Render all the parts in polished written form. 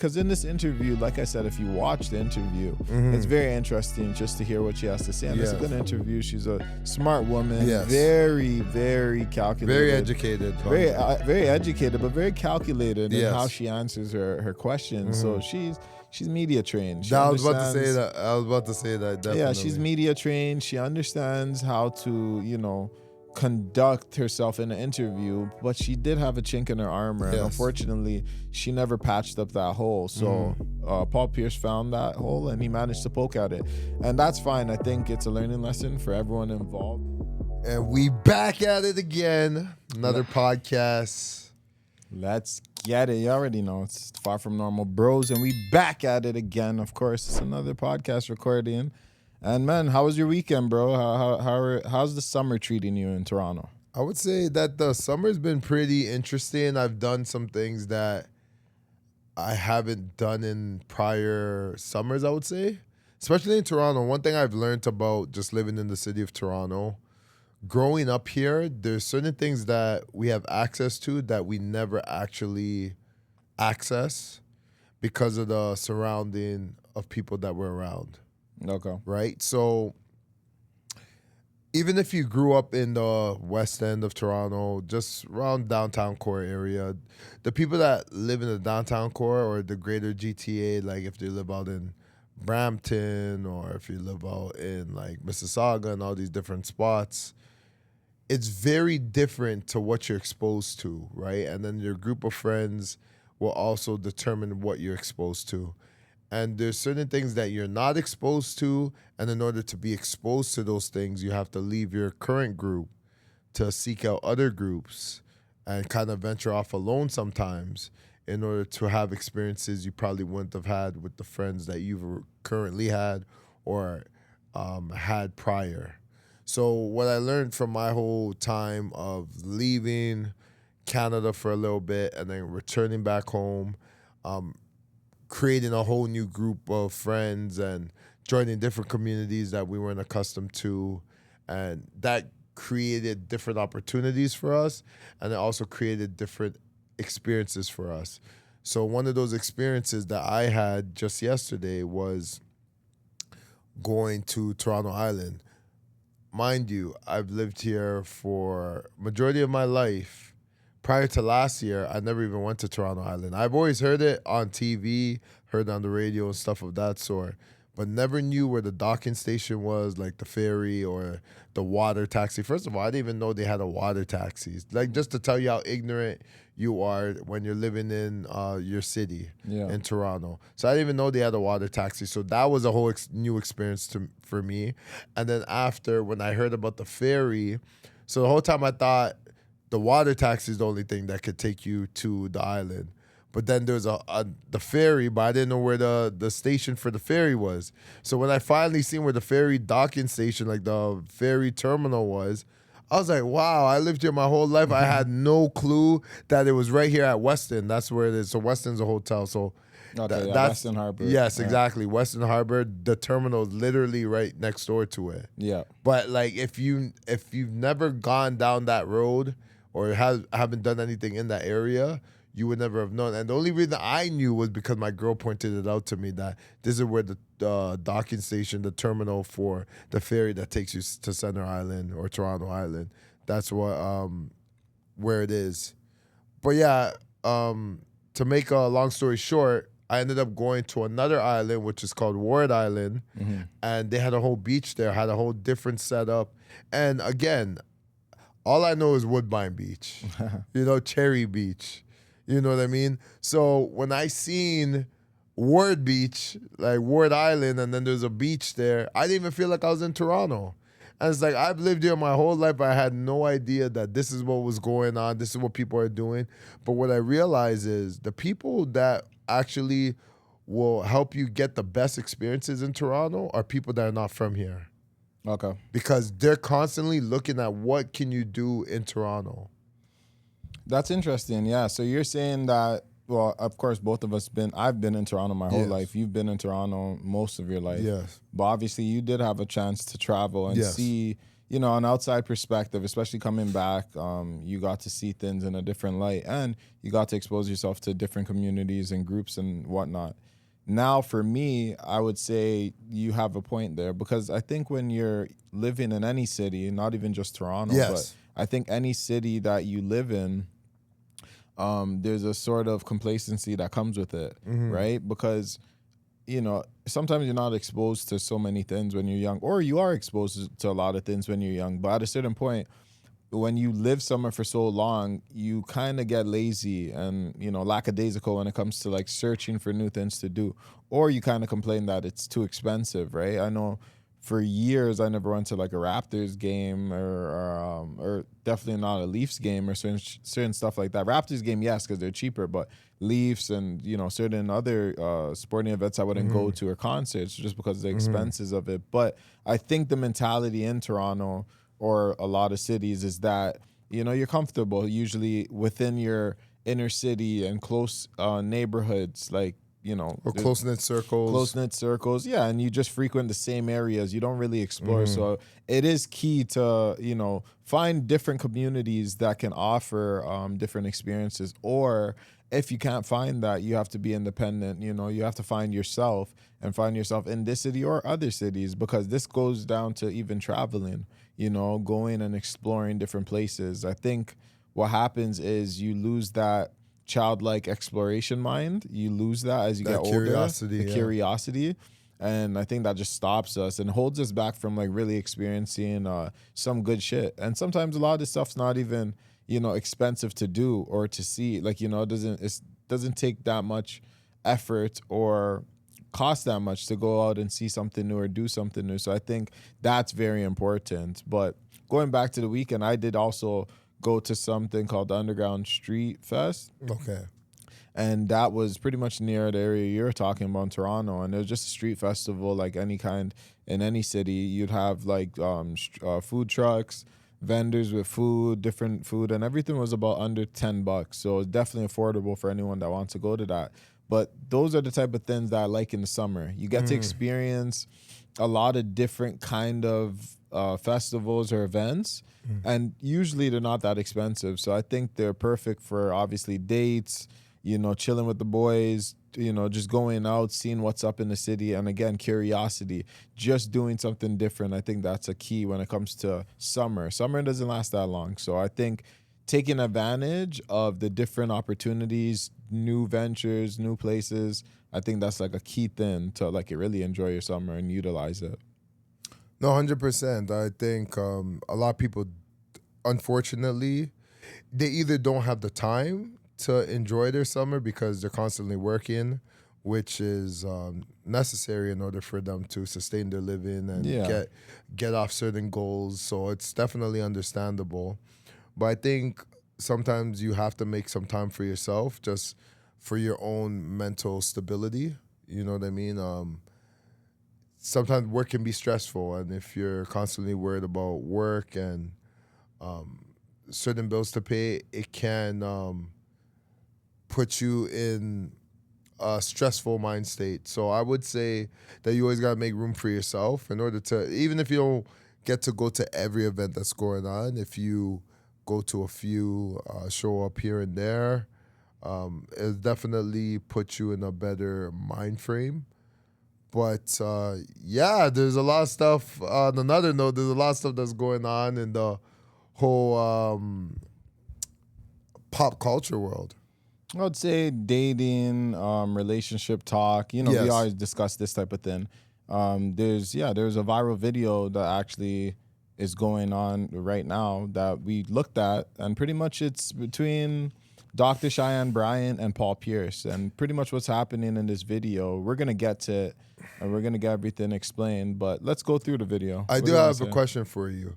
because in this interview, like I said, if you watch the interview, it's very interesting just to hear what she has to say. And it's a good interview. She's a smart woman, very, very calculated, very educated, very educated, but very calculated in how she answers her questions. So she's media trained. I was about to say that. Definitely. Yeah, she's media trained. She understands how to, conduct herself in an interview, but she did have a chink in her armor, and unfortunately, she never patched up that hole. So Paul Pierce found that hole, and he managed to poke at it, and that's fine. I think it's a learning lesson for everyone involved. And we back at it again. Another podcast. Let's get it. You already know it's Far From Normal Bros, and we back at it again. Of course, it's another podcast recording. And man, how was your weekend, bro? How's the summer treating you in Toronto? I would say that the summer's been pretty interesting. I've done some things that I haven't done in prior summers, I would say. Especially in Toronto. One thing I've learned about just living in the city of Toronto, growing up here, there's certain things that we have access to that we never actually access because of the surrounding of people that we're around. Okay. Right? So even if you grew up in the west end of Toronto, just around downtown core area, the people that live in the downtown core or the greater GTA, like if they live out in Brampton or if you live out in like Mississauga and all these different spots, it's very different to what you're exposed to, right? And then your group of friends will also determine what you're exposed to. And there's certain things that you're not exposed to, and in order to be exposed to those things, you have to leave your current group to seek out other groups and kind of venture off alone sometimes in order to have experiences you probably wouldn't have had with the friends that you've currently had or had prior. So what I learned from my whole time of leaving Canada for a little bit and then returning back home, creating a whole new group of friends and joining different communities that we weren't accustomed to. And that created different opportunities for us, and it also created different experiences for us. So one of those experiences that I had just yesterday was going to Toronto Island. Mind you, I've lived here for majority of my life. Prior to last year, I never even went to Toronto Island. I've always heard it on TV, heard on the radio and stuff of that sort, but never knew where the docking station was, like the ferry or the water taxi. First of all, I didn't even know they had a water taxi. Like, just to tell you how ignorant you are when you're living in your city in Toronto. So I didn't even know they had a water taxi. So that was a whole new experience for me. And then after, when I heard about the ferry, so the whole time I thought the water taxi is the only thing that could take you to the island. But then there's the ferry, but I didn't know where the station for the ferry was. So when I finally seen where the ferry docking station, like the ferry terminal was, I was like, wow, I lived here my whole life. I had no clue that it was right here at Weston. That's where it is. So Weston's a hotel. So that's Weston Harbor. Yes, exactly. Weston Harbor, the terminal is literally right next door to it. Yeah. But like if you've never gone down that road or haven't done anything in that area, you would never have known. And the only reason I knew was because my girl pointed it out to me that this is where the docking station, the terminal for the ferry that takes you to Center Island or Toronto Island. That's where it is. But yeah, to make a long story short, I ended up going to another island, which is called Ward Island. And they had a whole beach there, had a whole different setup. And again, all I know is Woodbine Beach, Cherry Beach. You know what I mean? So when I seen Ward Beach, like Ward Island, and then there's a beach there, I didn't even feel like I was in Toronto. And it's like, I've lived here my whole life. I had no idea that this is what was going on. This is what people are doing. But what I realize is the people that actually will help you get the best experiences in Toronto are people that are not from here. Okay. Because they're constantly looking at what can you do in Toronto. That's interesting. Yeah. So you're saying that, well, of course, both of us I've been in Toronto my whole life. You've been in Toronto most of your life. Yes. But obviously you did have a chance to travel and see, an outside perspective, especially coming back, you got to see things in a different light, and you got to expose yourself to different communities and groups and whatnot. Now, for me, I would say you have a point there, because I think when you're living in any city, not even just Toronto, but I think any city that you live in, there's a sort of complacency that comes with it, right? Because sometimes you're not exposed to so many things when you're young, or you are exposed to a lot of things when you're young. But at a certain point, when you live somewhere for so long, you kind of get lazy and, lackadaisical when it comes to like searching for new things to do. Or you kind of complain that it's too expensive, right? I know for years I never went to like a Raptors game or definitely not a Leafs game or certain stuff like that. Raptors game, yes, because they're cheaper, but Leafs and certain other sporting events I wouldn't go to, or concerts, just because of the expenses of it. But I think the mentality in Toronto or a lot of cities is that you're comfortable usually within your inner city and close neighborhoods, like or close-knit circles. Yeah, and you just frequent the same areas. You don't really explore. So it is key to find different communities that can offer different experiences. Or if you can't find that, you have to be independent. You have to find yourself in this city or other cities, because this goes down to even traveling, going and exploring different places. I think what happens is you lose that childlike exploration mind. You lose that as you get older. Curiosity. And I think that just stops us and holds us back from like really experiencing some good shit. And sometimes a lot of this stuff's not even, expensive to do or to see. Like, it doesn't take that much effort or cost that much to go out and see something new or do something new. So I think that's very important. But going back to the weekend, I did also go to something called the Underground Street Fest. Okay. And that was pretty much near the area you're talking about in Toronto. And it was just a street festival like any kind in any city. You'd have like food trucks, vendors with food, different food, and everything was about under $10. So it's definitely affordable for anyone that wants to go to that. But those are the type of things that I like in the summer. You get to experience a lot of different kind of festivals or events, and usually they're not that expensive. So I think they're perfect for obviously dates, chilling with the boys, just going out, seeing what's up in the city, and again, curiosity, just doing something different. I think that's a key when it comes to summer. Summer doesn't last that long. So I think taking advantage of the different opportunities, new ventures, new places, I think that's like a key thing to like really enjoy your summer and utilize it. No, 100%. I think a lot of people, unfortunately, they either don't have the time to enjoy their summer because they're constantly working, which is necessary in order for them to sustain their living and get off certain goals. So it's definitely understandable. But I think sometimes you have to make some time for yourself, just for your own mental stability. You know what I mean? Sometimes work can be stressful, and if you're constantly worried about work and certain bills to pay, it can put you in a stressful mind state. So I would say that you always got to make room for yourself in order to, even if you don't get to go to every event that's going on, if you go to a few, show up here and there, it'll definitely put you in a better mind frame. But there's a lot of stuff. On another note, there's a lot of stuff that's going on in the whole pop culture world. I would say dating, relationship talk. We always discuss this type of thing. There's a viral video that actually is going on right now that we looked at, and pretty much it's between Dr. Cheyenne Bryant and Paul Pierce. And pretty much what's happening in this video, we're going to get to it, and we're going to get everything explained. But let's go through the video. I do have a question for you.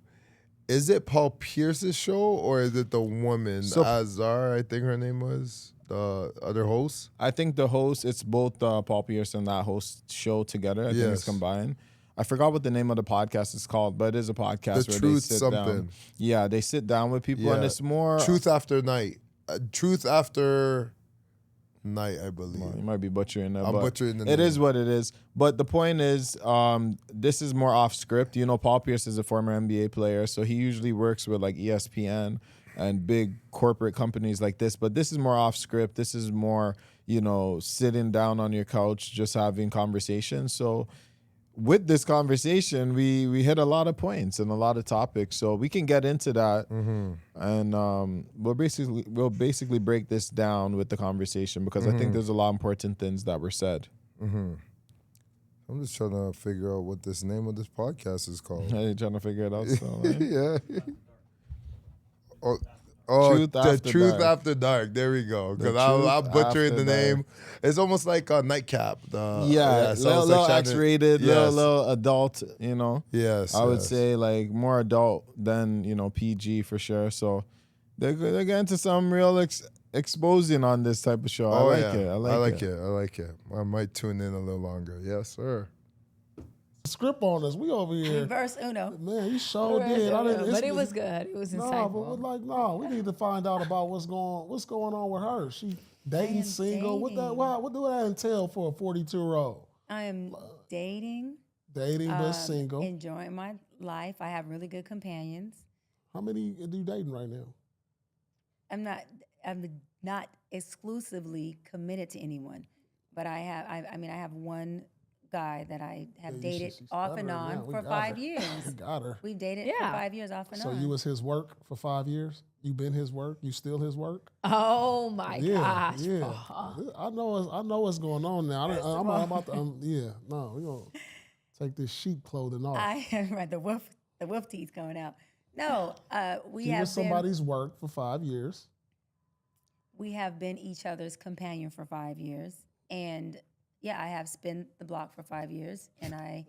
Is it Paul Pierce's show, or is it the woman, Azar, I think her name was, the other host? I think the host, it's both Paul Pierce and that host show together. I think it's combined. I forgot what the name of the podcast is called, but it is a podcast where they sit down. Yeah, they sit down with people, and it's more... Truth After Night. Truth After... Knight, I believe. Well, you might be butchering that. I'm but butchering the It name. is what it is. But the point is, this is more off script. You know, Paul Pierce is a former NBA player, so he usually works with like ESPN and big corporate companies like this. But this is more off script. This is more, you know, sitting down on your couch, just having conversations. So with this conversation, we hit a lot of points and a lot of topics, so we can get into that, and we'll basically break this down with the conversation because I think there's a lot of important things that were said. I'm just trying to figure out what this name of this podcast is called. Hey, trying to figure it out. So, right? Yeah. Truth After Truth Dark. After Dark. There we go. Because Truth I'm butchering After the name. It's almost like a Nightcap. Yeah, so I was little trying to- X-rated, Yes. little adult. You know. Yes. I would yes. say like more adult than, you know, PG for sure. So they're getting to some real exposing on this type of show. I like it. I like it. I like it. I might tune in a little longer. Yes, sir. Script on us. We over here. Verse Uno. Man, you sure Verse did. Uno. But it was good. It was No, insightful. but we need to find out about what's going on with her. She dating, am single. dating. What do that entail for a 42-year-old? I am dating, Dating but single. enjoying my life. I have really good companions. How many do you dating right now? I'm not exclusively committed to anyone, but I have one guy that I have dated she's off and stuttering now. on We for got 5 her. years. We got her. We've dated for 5 years off and So on. you was his work for 5 years? You been his work? You still his work? Oh my gosh. Yeah. I know what's going on now. I'm about to, we're gonna take this sheep clothing off. I am the wolf teeth coming out. No, we He have was been, somebody's work for 5 years. we have been each other's companion for 5 years, and yeah, I have spent the block for 5 years, and I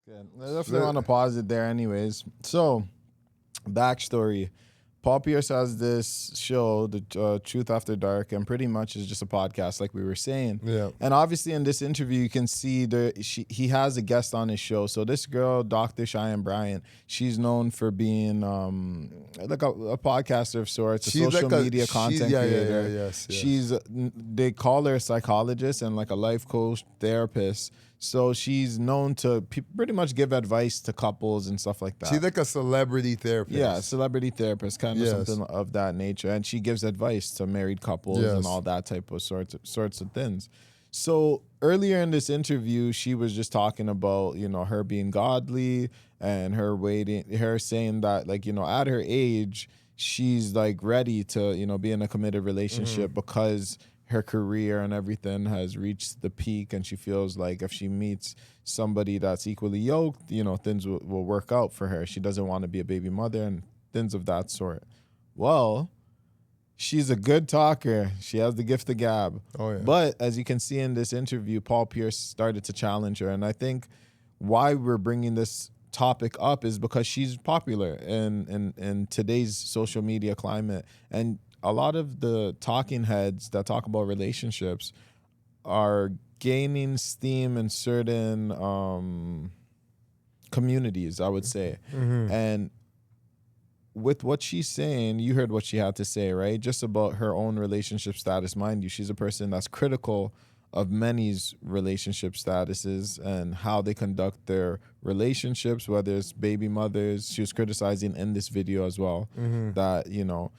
Good. I definitely want to pause it there anyways. So, backstory. Paul Pierce has this show, the Truth After Dark, and pretty much is just a podcast like we were saying. Yeah. And obviously in this interview, you can see he has a guest on his show. So this girl, Dr. Cheyenne Bryant, she's known for being like a podcaster of sorts, a social media content creator. Yes. They call her a psychologist and like a life coach, therapist. So she's known to pretty much give advice to couples and stuff like that. She's like a celebrity therapist. Yeah, celebrity therapist, kind of something of that nature. And she gives advice to married couples and all that type of sorts of things. So earlier in this interview, she was just talking about, you know, her being godly and her saying that, like, you know, at her age, she's like ready to, you know, be in a committed relationship because her career and everything has reached the peak, and she feels like if she meets somebody that's equally yoked, you know, things will work out for her. She doesn't want to be a baby mother and things of that sort. Well, she's a good talker. She has the gift of gab. Oh, yeah. But as you can see in this interview, Paul Pierce started to challenge her. And I think why we're bringing this topic up is because she's popular in today's social media climate. And a lot of the talking heads that talk about relationships are gaining steam in certain communities, I would say. And with what she's saying, you heard what she had to say, right? Just about her own relationship status. Mind you, she's a person that's critical of many's relationship statuses and how they conduct their relationships, whether it's baby mothers. She was criticizing in this video as well that, you know,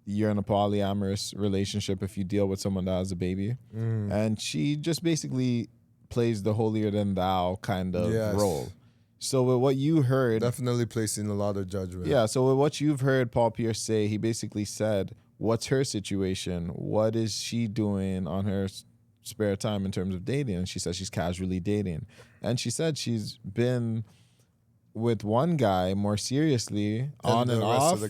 you're in a polyamorous relationship if you deal with someone that has a baby. And she just basically plays the holier than thou kind of role. So with what you heard... Definitely placing a lot of judgment. Yeah, so with what you've heard Paul Pierce say, he basically said, what's her situation? What is she doing on her spare time in terms of dating? And she said she's casually dating. And she said she's been with one guy more seriously on and off.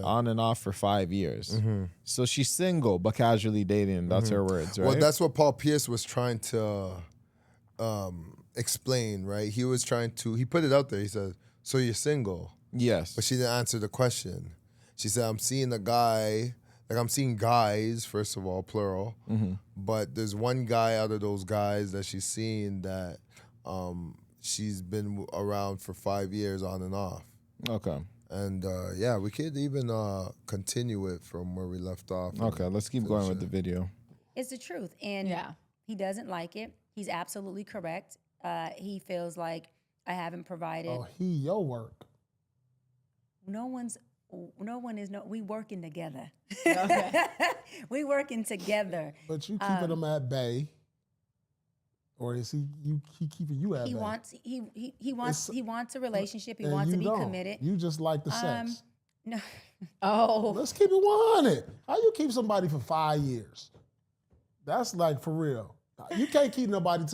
On and off for 5 years. So she's single but casually dating. That's her words, right? Well, that's what Paul Pierce was trying to explain, right? He was trying to, he put it out there. He said, so you're single? Yes. But she didn't answer the question. She said, I'm seeing a guy, like I'm seeing guys, first of all, plural, but there's one guy out of those guys that she's seeing that she's been around for 5 years on and off. Okay. And we could even continue it from where we left off. Okay, let's keep going with the video. It's the truth. And he doesn't like it. He's absolutely correct. He feels like I haven't provided. Oh, your work. We working together. Okay. We working together. But you keeping him at bay. Or is he keeping you at bay? He wants a relationship. He wants to be committed. You just like the sex. No. Oh. Let's keep it 100. How you keep somebody for 5 years? That's like for real. You can't keep nobody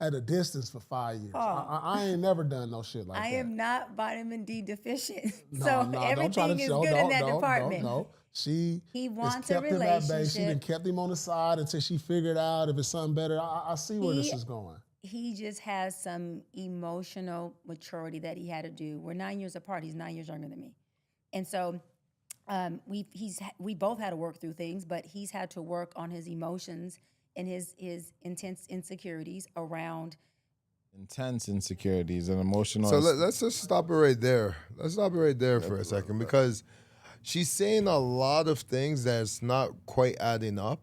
at a distance for 5 years. I ain't never done no shit like that. I am not vitamin D deficient. No, everything is good in that department. No. He wants kept a him at bay. relationship. She done kept him on the side until she figured out if it's something better. I see where this is going. He just has some emotional maturity that he had to do. We're 9 years apart. He's 9 years younger than me. And so we both had to work through things, but he's had to work on his emotions and his intense insecurities around. Intense insecurities and emotional. So let's just stop it right there. Let's stop it right there for a second, because she's saying a lot of things that's not quite adding up.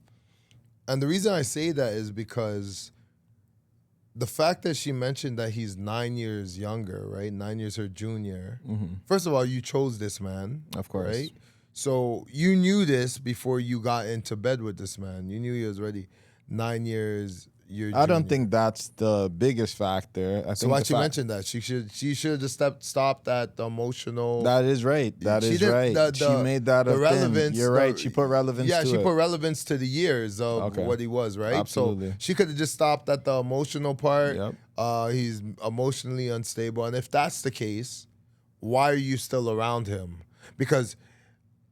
And the reason I say that is because the fact that she mentioned that he's 9 years younger, right? 9 years her junior. Mm-hmm. First of all, you chose this man. Of course. Right? So you knew this before you got into bed with this man. You knew he was already 9 years your junior. I don't think that's the biggest factor. So why'd you mention that? She should have just stopped at the emotional. That is right. That is right. She made that a relevance. You're right. She put relevance to it. Yeah, she put relevance to the years of what he was, right? Absolutely. So she could have just stopped at the emotional part. Yep. He's emotionally unstable. And if that's the case, why are you still around him? Because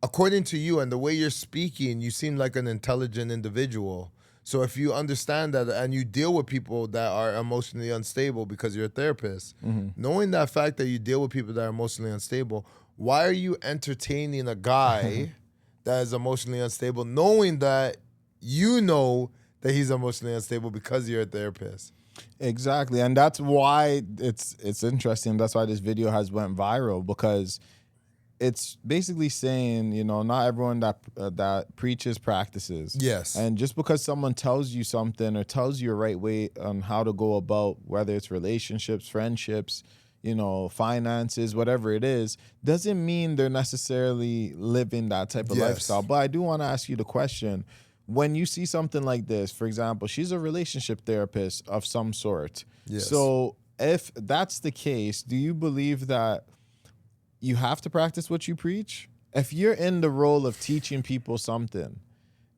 according to you and the way you're speaking, you seem like an intelligent individual. So if you understand that and you deal with people that are emotionally unstable because you're a therapist, knowing that fact that you deal with people that are emotionally unstable, why are you entertaining a guy that is emotionally unstable, knowing that you know that he's emotionally unstable because you're a therapist? Exactly. And that's why it's interesting. That's why this video has went viral, because it's basically saying, not everyone that preaches practices. Yes. And just because someone tells you something or tells you a right way on how to go about, whether it's relationships, friendships, finances, whatever it is, doesn't mean they're necessarily living that type of lifestyle. But I do want to ask you the question, when you see something like this, for example, she's a relationship therapist of some sort. Yes. So if that's the case, do you believe that you have to practice what you preach? If you're in the role of teaching people something,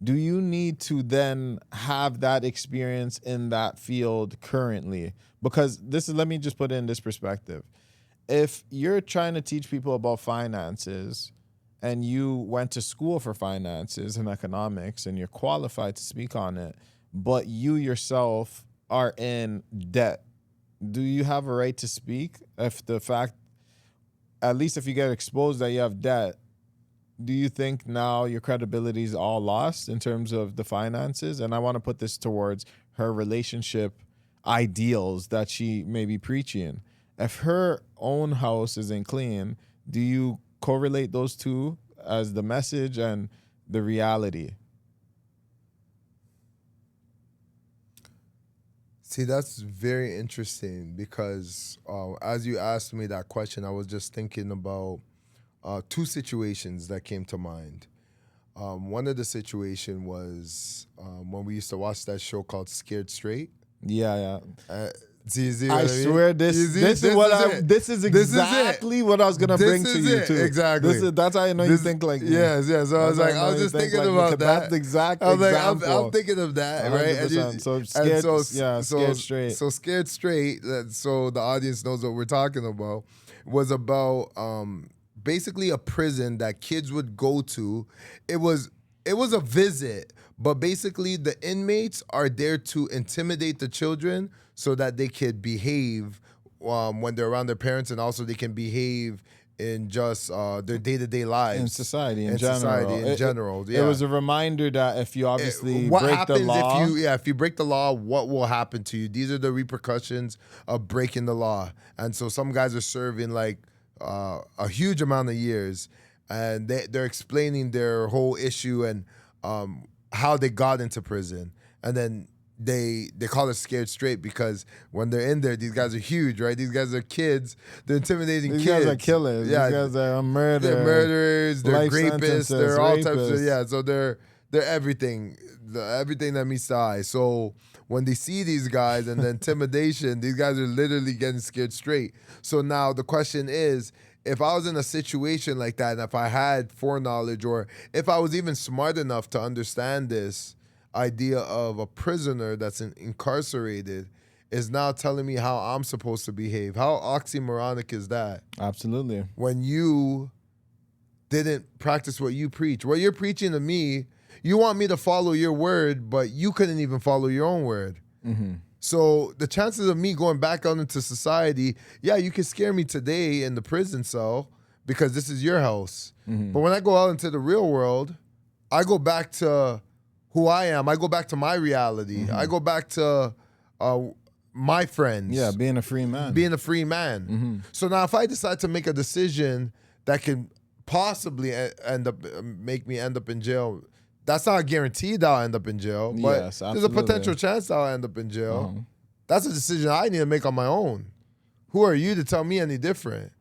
do you need to then have that experience in that field currently? Because let me just put it in this perspective. If you're trying to teach people about finances and you went to school for finances and economics and you're qualified to speak on it, but you yourself are in debt, do you have a right to speak? At least if you get exposed that you have debt, do you think now your credibility is all lost in terms of the finances? And I want to put this towards her relationship ideals that she may be preaching. If her own house isn't clean, do you correlate those two as the message and the reality? See, that's very interesting because as you asked me that question, I was just thinking about two situations that came to mind. One of the situation was when we used to watch that show called Scared Straight. Yeah. I swear this is exactly what I was gonna bring to you too. Exactly. That's how I know you think like me. Yes. So I was just thinking about that. That's the exact example. I'm thinking of that, right? Scared Straight. So Scared Straight. So the audience knows what we're talking about. Was about basically a prison that kids would go to. It was a visit, but basically the inmates are there to intimidate the children so that they could behave when they're around their parents, and also they can behave in just their day-to-day lives. In society in general. Yeah. It was a reminder that if you obviously break the law. If you break the law, what will happen to you? These are the repercussions of breaking the law. And so some guys are serving like a huge amount of years, and they're explaining their whole issue. And how they got into prison, and then they call it scared straight because when they're in there, these guys are huge, right? These guys are kids. They're intimidating These kids. guys are killers. Yeah, These guys are murderers. they're murderers. They're life rapists. sentences, They're all types of rapists. So they're everything, everything that meets the eye. So when they see these guys and the intimidation, these guys are literally getting scared straight. So now the question is, if I was in a situation like that, and if I had foreknowledge, or if I was even smart enough to understand this idea of a prisoner that's incarcerated is now telling me how I'm supposed to behave. How oxymoronic is that? Absolutely. When you didn't practice what you preach. What you're preaching to me, you want me to follow your word, but you couldn't even follow your own word. Mm-hmm. So the chances of me going back out into society, yeah, you can scare me today in the prison cell because this is your house. Mm-hmm. But when I go out into the real world, I go back to who I am. I go back to my reality. Mm-hmm. I go back to my friends. Yeah, being a free man. Being a free man. Mm-hmm. So now if I decide to make a decision that can possibly make me end up in jail, that's not guaranteed that I'll end up in jail, but Yes, there's a absolutely. potential chance that I'll end up in jail. Uh-huh. That's a decision I need to make on my own. Who are you to tell me any different?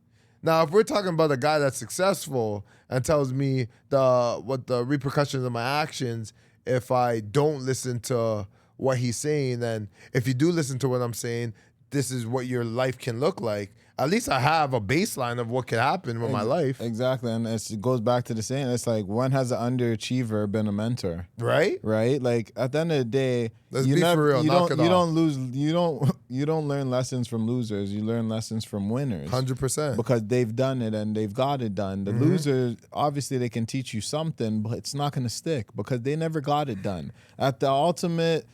Now, if we're talking about a guy that's successful and tells me what the repercussions of my actions if I don't listen to what he's saying, and if you do listen to what I'm saying, this is what your life can look like. At least I have a baseline of what could happen with my life. Exactly. And it goes back to the saying, it's like, when has an underachiever been a mentor? Right? Right? Like, at the end of the day, Let's you be for real. Knock it off. you don't learn lessons from losers. You learn lessons from winners. 100%. Because they've done it and they've got it done. The losers, obviously they can teach you something, but it's not going to stick because they never got it done. At the ultimate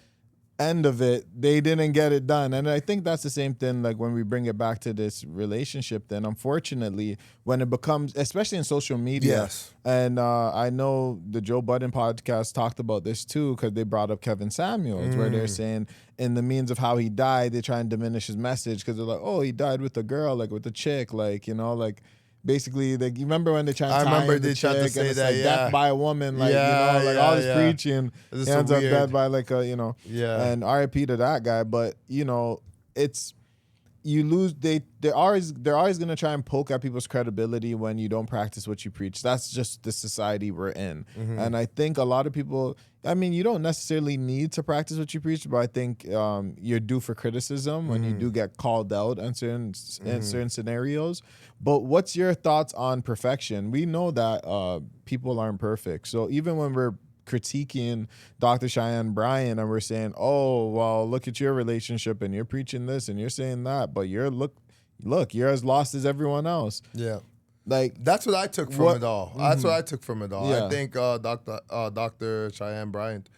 end of it, they didn't get it done. And I think that's the same thing, like when we bring it back to this relationship, then unfortunately, when it becomes, especially in social media, Yes. and I know the Joe Budden podcast talked about this too, because they brought up Kevin Samuels, where they're saying in the means of how he died, they try and diminish his message because they're like, oh, he died with a girl, like with a chick, like, you know, like, basically, like, you remember when they tried to I tie remember in the they tried to chick say and it's that, like yeah. death by a woman, like, Yeah, you know, like yeah, all this yeah. preaching, This is he so ends up weird. dead by like a, you know, Yeah. and RIP to that guy. But, you know, it's, you lose, they're always going to try and poke at people's credibility when you don't practice what you preach. That's just the society we're in. And I think a lot of people, I mean, you don't necessarily need to practice what you preach, but I think you're due for criticism when you do get called out in certain scenarios. But what's your thoughts on perfection? We know that people aren't perfect. So even when we're critiquing Dr. Cheyenne Bryant and we're saying, oh, well, look at your relationship and you're preaching this and you're saying that, but you're look, you're as lost as everyone else. Yeah. Like, That's what I took from it all. That's what I took from it all. Yeah. I think Dr. Cheyenne Bryant,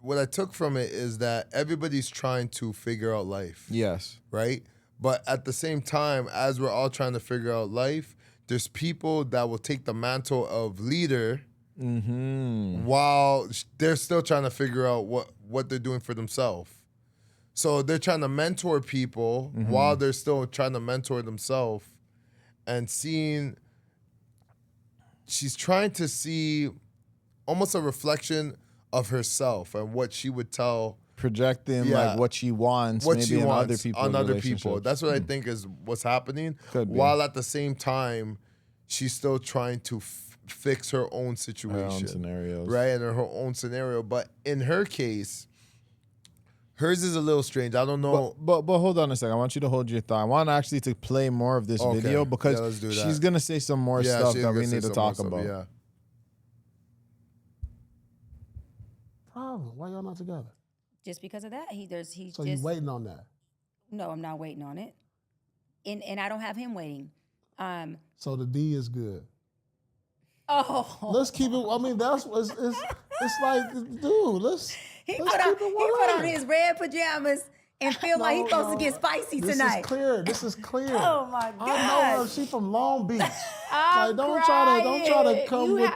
what I took from it is that everybody's trying to figure out life, yes. right? But at the same time, as we're all trying to figure out life, there's people that will take the mantle of leader while they're still trying to figure out what they're doing for themselves. So they're trying to mentor people while they're still trying to mentor themselves, and she's trying to see almost a reflection of herself and what she would tell, Projecting Yeah. like what she wants, what maybe she in wants other people's on other people. relationships. That's what I think is what's happening. Could be. While at the same time, she's still trying to fix her own situation, Her own scenarios. right? And her own scenario. But in her case, hers is a little strange. I don't know. But hold on a second. I want you to hold your thought. I want actually to play more of this Okay. video because Yeah, let's do that. she's gonna say some more Yeah, stuff she's that gonna we say need to some talk more stuff, about. Yeah. Problem. Why y'all not together? Just because of that, he's So just you waiting on that. no. I'm not waiting on it, and I don't have him waiting. So the D is good. Oh, Let's keep it. I mean, that's it's like, dude. Let's he let's put on keep it he put on 100. his red pajamas. and feel like he's supposed to get spicy tonight. This is clear. Oh my I know her. She from Long Beach. Like, don't try to come with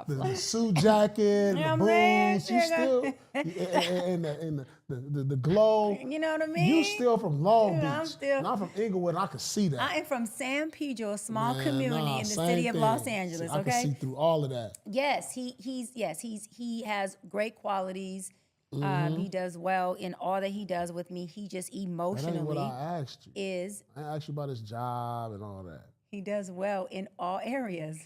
the suit jacket, the boots. You still and the glow. You know what I mean? You still from Long Beach. I'm still. Not from Inglewood. I can see that. I am from San Pedro, a small community in the city of Los Angeles. I can see through all of that. Yes, he has great qualities. He does well in all that he does with me. He just emotionally That ain't what I asked you. is. I asked you about his job and all that. He does well in all areas.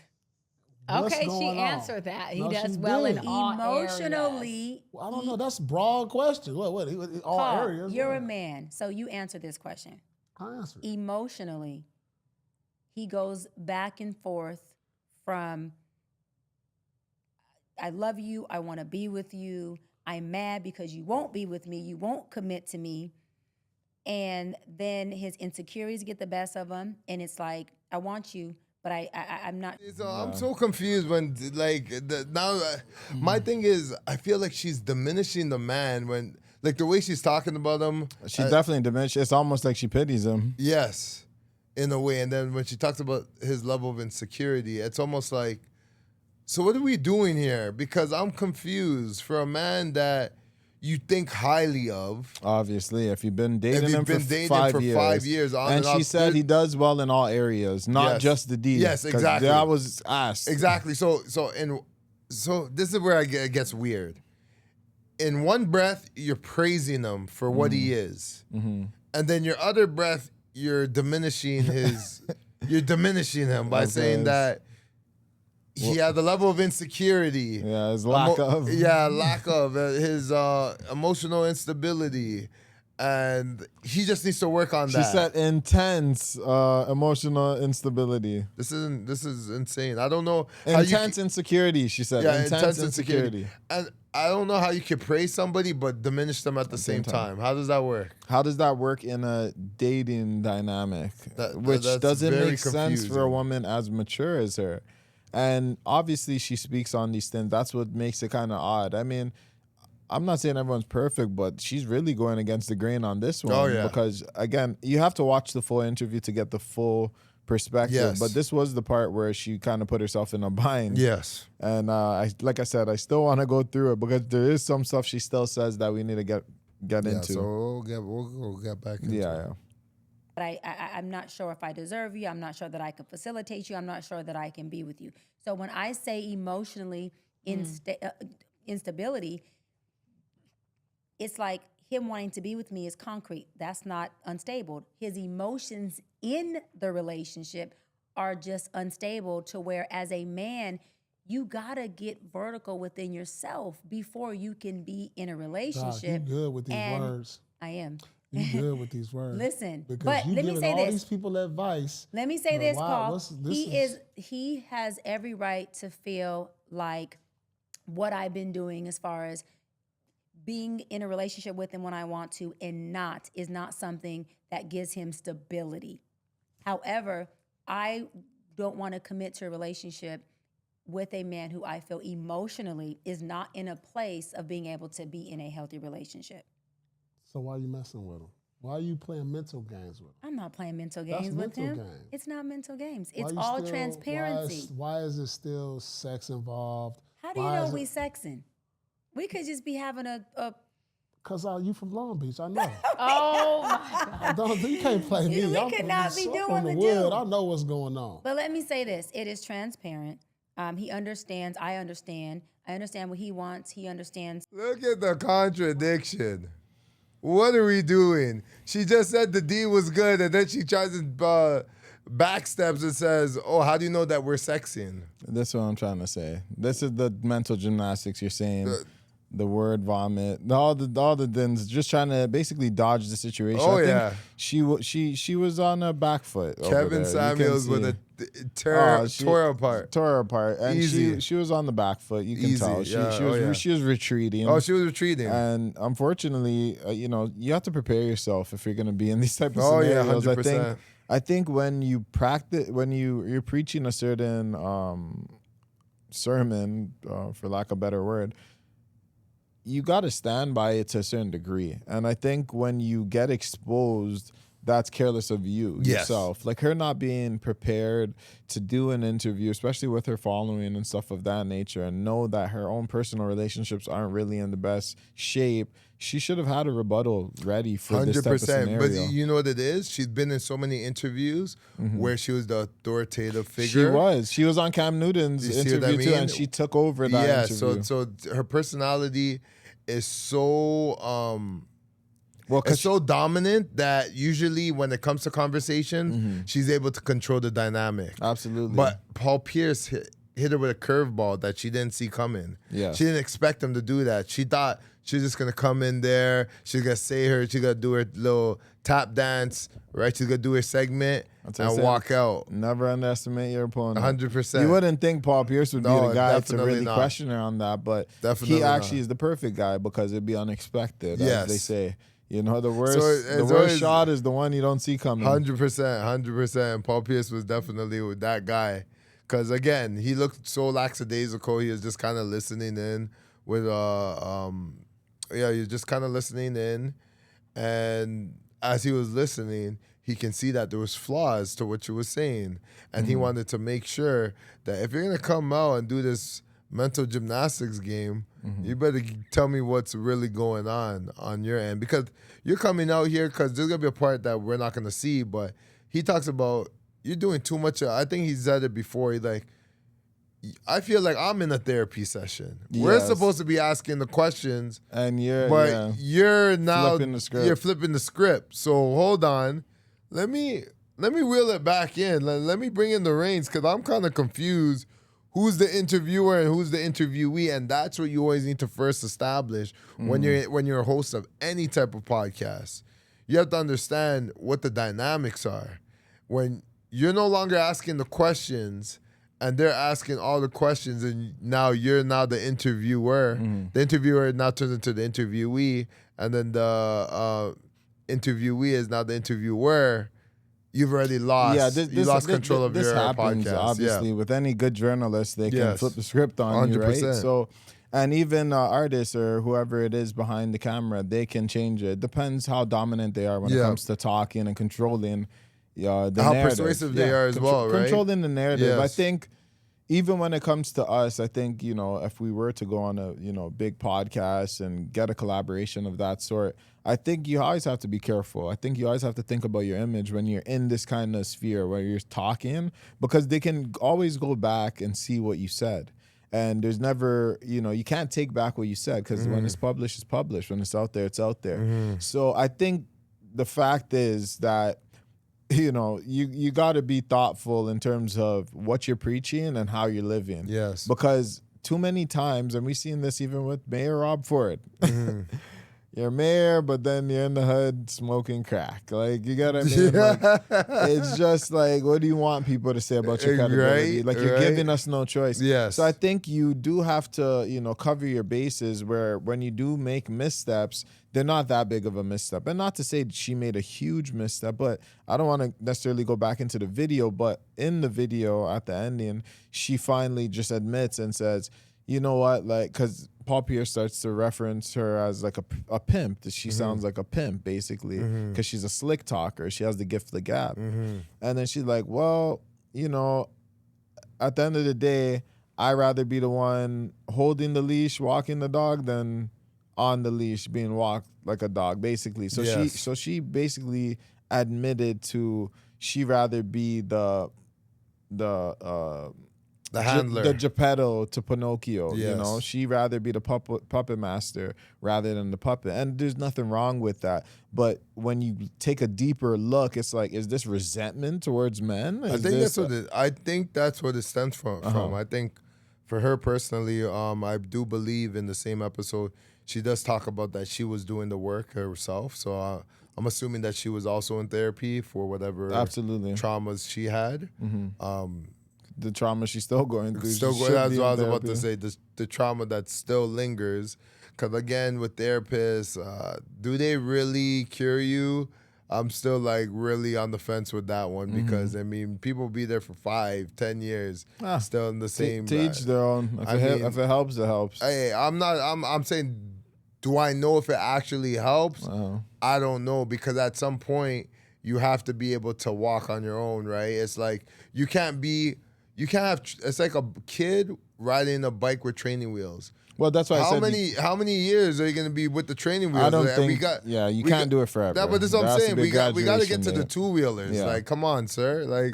What's Okay, she going on? answered that. He No, does she well in did. all Emotionally, Well, I don't know. That's a broad question. What all Paul, areas? you're what? a man, so you answer this question. I answered. Emotionally, he goes back and forth from I love you, I want to be with you, I'm mad because you won't be with me, you won't commit to me. And then his insecurities get the best of him, and it's like, I want you, but I'm not. So I'm so confused when my thing is I feel like she's diminishing the man when like the way she's talking about him. She definitely diminished. It's almost like she pities him. Yes, in a way. And then when she talks about his level of insecurity, it's almost like, so what are we doing here? Because I'm confused for a man that you think highly of. Obviously, if you've been dating him for 5 years. 5 years on and she said he does well in all areas, not just the D. Yes, exactly. That was asked. Exactly. So this is where it gets weird. In one breath, you're praising him for what he is, and then your other breath, you're diminishing him by saying that he had the level of insecurity. Yeah, his lack of. Yeah, lack of his emotional instability, and he just needs to work on that. She said intense emotional instability. This is insane. I don't know. Intense insecurity, she said. Yeah, intense insecurity. And I don't know how you can praise somebody but diminish them at the same time. How does that work? How does that work in a dating dynamic? Which that's doesn't very make sense for a confusing. woman as mature as her. And obviously she speaks on these things. That's what makes it kind of odd. I mean, I'm not saying everyone's perfect, but she's really going against the grain on this one. Oh, yeah. Because, again, you have to watch the full interview to get the full perspective. Yes. But this was the part where she kind of put herself in a bind. Yes. And like I said, I still want to go through it because there is some stuff she still says that we need to get into. So we'll get back into it. Yeah. But I'm not sure if I deserve you. I'm not sure that I can facilitate you. I'm not sure that I can be with you. So when I say emotionally instability, it's like him wanting to be with me is concrete. That's not unstable. His emotions in the relationship are just unstable to where as a man, you gotta get vertical within yourself before you can be in a relationship. Doc, you good with these And words. I am. You good with these words. Listen, because but you let me giving say all this. these people advice. Let me say But this, wow, Paul. He has every right to feel like what I've been doing as far as being in a relationship with him when I want to and is not something that gives him stability. However, I don't want to commit to a relationship with a man who I feel emotionally is not in a place of being able to be in a healthy relationship. So why are you messing with him? Why are you playing mental games with him? I'm not playing mental That's games with mental him. games. It's not mental games. Why It's you all still- transparency. Why is it still sex involved? How do you know we sexing? We could just be having a Because you from Long Beach, I know. Oh my God. You can't play me. We I'm could from not be I'm doing from the the wood. do. I know what's going on. But let me say this: it is transparent. He understands. I understand. I understand what he wants. He understands. Look at the contradiction. What are we doing? She just said the D was good, and then she tries to backsteps and says, "Oh, how do you know that we're sexing?" That's what I'm trying to say. This is the mental gymnastics you're saying. The word vomit, all the things, just trying to basically dodge the situation. Oh, I think she was on a back foot. over Kevin there. Samuels with a tore apart. Tore her apart, and Easy. she was on the back foot. You can Easy, tell yeah, she was retreating. Oh, she was retreating. And unfortunately, you have to prepare yourself if you're going to be in these type of Oh, yeah, scenarios. 100%. I think when you practice, when you're preaching a certain sermon, for lack of a better word, you got to stand by it to a certain degree. And I think when you get exposed, that's careless of you yourself. Like her not being prepared to do an interview, especially with her following and stuff of that nature, and know that her own personal relationships aren't really in the best shape. She should have had a rebuttal ready for this type of scenario. But you know what it is? She's been in so many interviews where she was the authoritative figure. She was on Cam Newton's interview too, and she took over that interview. So her personality is so it's so dominant that usually when it comes to conversation, she's able to control the dynamic. Absolutely. But Paul Pierce hit her with a curveball that she didn't see coming. Yeah. She didn't expect him to do that. She thought she's just going to come in there. She's going to she's going to do her little tap dance, right? She's going to do her segment and walk out. Never underestimate your opponent. 100%. You wouldn't think Paul Pierce would be the guy to really not. question her on that, but Definitely he actually not. is the perfect guy because it'd be unexpected, Yes. as they say. You know, the worst shot is the one you don't see coming. 100%. Paul Pierce was definitely with that guy. Because, again, he looked so lackadaisical. He was just kind of listening in with, he was just kind of listening in. And as he was listening, he can see that there was flaws to what you were saying. And he wanted to make sure that if you're going to come out and do this mental gymnastics game, you better tell me what's really going on your end. Because you're coming out here because there's going to be a part that we're not going to see. But he talks about, you're doing too much. I think he said it before. He's like, I feel like I'm in a therapy session. Yes. We're supposed to be asking the questions, and you're now flipping the script. You're flipping the script. So hold on, let me reel it back in. Let me bring in the reins because I'm kind of confused. Who's the interviewer and who's the interviewee? And that's what you always need to first establish when you're a host of any type of podcast. You have to understand what the dynamics are. When you're no longer asking the questions and they're asking all the questions and now you're the interviewer. The interviewer now turns into the interviewee, and then the interviewee is now the interviewer. You've already lost. You lost control of your happens, podcast. Obviously, with any good journalist, they can flip the script on 100%. You, right? So, and even artists or whoever it is behind the camera, they can change it. Depends how dominant they are when it comes to talking and controlling. The how narrative. persuasive they are as well, right? Controlling the narrative. Yes. I think even when it comes to us, I think, if we were to go on a, big podcast and get a collaboration of that sort, I think you always have to be careful. I think you always have to think about your image when you're in this kind of sphere where you're talking, because they can always go back and see what you said. And there's never, you can't take back what you said because when it's published, it's published. When it's out there, it's out there. So I think the fact is that you got to be thoughtful in terms of what you're preaching and how you're living. Yes. Because too many times, and we've seen this even with Mayor Rob Ford, you're mayor, but then you're in the hood smoking crack. Like, you got what I mean? Like, it's just like, what do you want people to say about your credibility? Like, you're giving us no choice. Yes. So I think you do have to, cover your bases where when you do make missteps, they're not that big of a misstep. And not to say she made a huge misstep, but I don't want to necessarily go back into the video, but in the video at the ending, she finally just admits and says, you know what, like, because Paul Pierce starts to reference her as like a pimp. She sounds like a pimp, basically, because she's a slick talker. She has the gift of the gab. And then she's like, well, at the end of the day, I'd rather be the one holding the leash, walking the dog, than on the leash being walked like a dog, basically. So she basically admitted to she rather be the handler, the Geppetto to Pinocchio. Yes. She rather be the puppet master rather than the puppet, and there's nothing wrong with that. But when you take a deeper look, it's like, is this resentment towards men? I think that's what it stems from. I think for her personally, I do believe in the same episode she does talk about that she was doing the work herself. So I'm assuming that she was also in therapy for whatever traumas she had. The trauma she's still going through. That's what I was about to say. The trauma that still lingers. Because again, with therapists, do they really cure you? I'm still like really on the fence with that one because I mean, people be there for 5-10 years, still in the same. To each their own. If it helps, it helps. Hey, I'm saying Do I know if it actually helps? I don't know, because at some point you have to be able to walk on your own, right? It's like you can't have. It's like a kid riding a bike with training wheels. Well, that's why I said How many years are you going to be with the training wheels? I don't think. You can't do it forever. But this is what I'm saying. We got to get to the 2-wheelers. Yeah. Like, come on, sir. Like,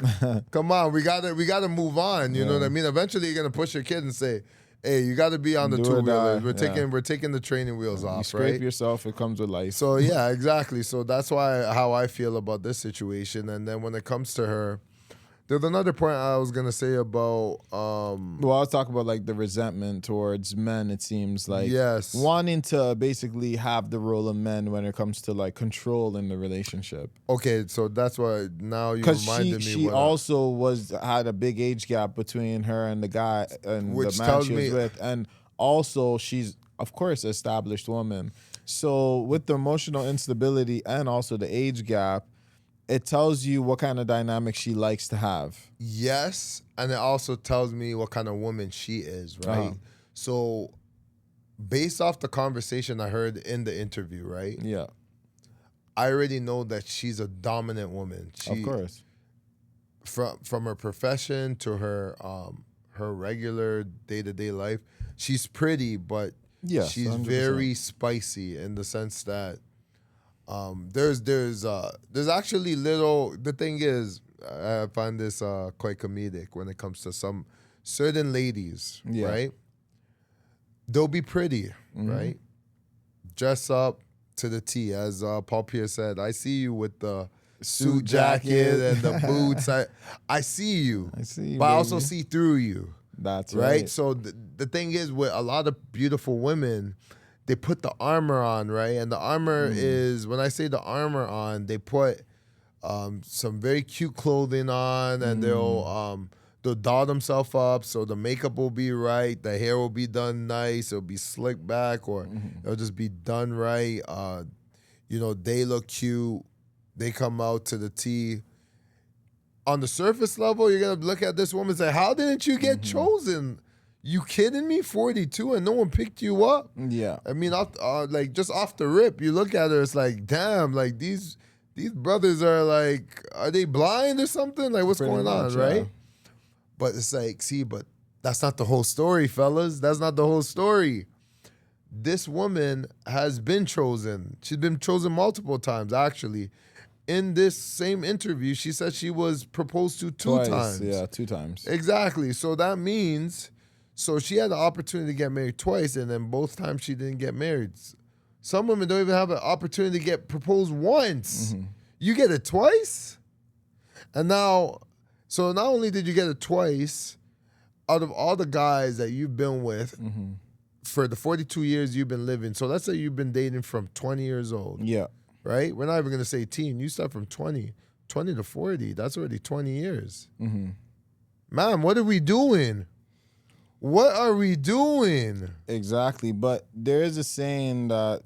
come on. We got to move on. You know what I mean? Eventually, you're going to push your kid and say, "Hey, you got to be on the Do or 2-wheelers. die. We're taking the training wheels off." You scrape right? yourself. It comes with life. So yeah, exactly. So that's how I feel about this situation. And then when it comes to her, there's another point I was gonna say about. Well, I was talking about like the resentment towards men. It seems like Yes. wanting to basically have the role of men when it comes to like control in the relationship. Okay, so that's why now you Because reminded me. she also had a big age gap between her and the guy and Which the man tells she was me- with, and also she's of course an established woman. So with the emotional instability and also the age gap, it tells you what kind of dynamic she likes to have. Yes, and it also tells me what kind of woman she is, right? Uh-huh. So, based off the conversation I heard in the interview, right? Yeah, I already know that she's a dominant woman. of course. From her profession to her regular day-to-day life, she's pretty, but Yes, she's 100%. very spicy in the sense that there's actually little. The thing is, I find this quite comedic when it comes to some certain ladies, Yeah. right? They'll be pretty, right? Dress up to the T, as Paul Pierce said. I see you with the suit jacket and the boots. I see you. I see you, but I also baby. see through you. That's Right? right. So the thing is, with a lot of beautiful women, they put the armor on, right? And the armor is, when I say the armor on, they put some very cute clothing on, and they'll doll themselves up, so the makeup will be right, the hair will be done nice, it'll be slicked back, or it'll just be done right. They look cute. They come out to the T. On the surface level, you're gonna look at this woman and say, "How didn't you get chosen? You kidding me? 42 and no one picked you up?" Yeah. I mean, just off the rip, you look at her, it's like, damn, like these brothers are like, are they blind or something? Like, what's Pretty going much, on, right? yeah. But it's like, see, but that's not the whole story, fellas. That's not the whole story. This woman has been chosen. She's been chosen multiple times, actually. In this same interview, she said she was proposed to two Twice. times. Yeah, 2 times. Exactly. So that means, so she had the opportunity to get married twice, and then both times she didn't get married. Some women don't even have an opportunity to get proposed once. You get it twice? And now, so not only did you get it twice, out of all the guys that you've been with for the 42 years you've been living, so let's say you've been dating from 20 years old, Yeah. right? We're not even going to say teen. You start from 20 to 40. That's already 20 years. Man, what are we doing? What are we doing? Exactly. But there is a saying that,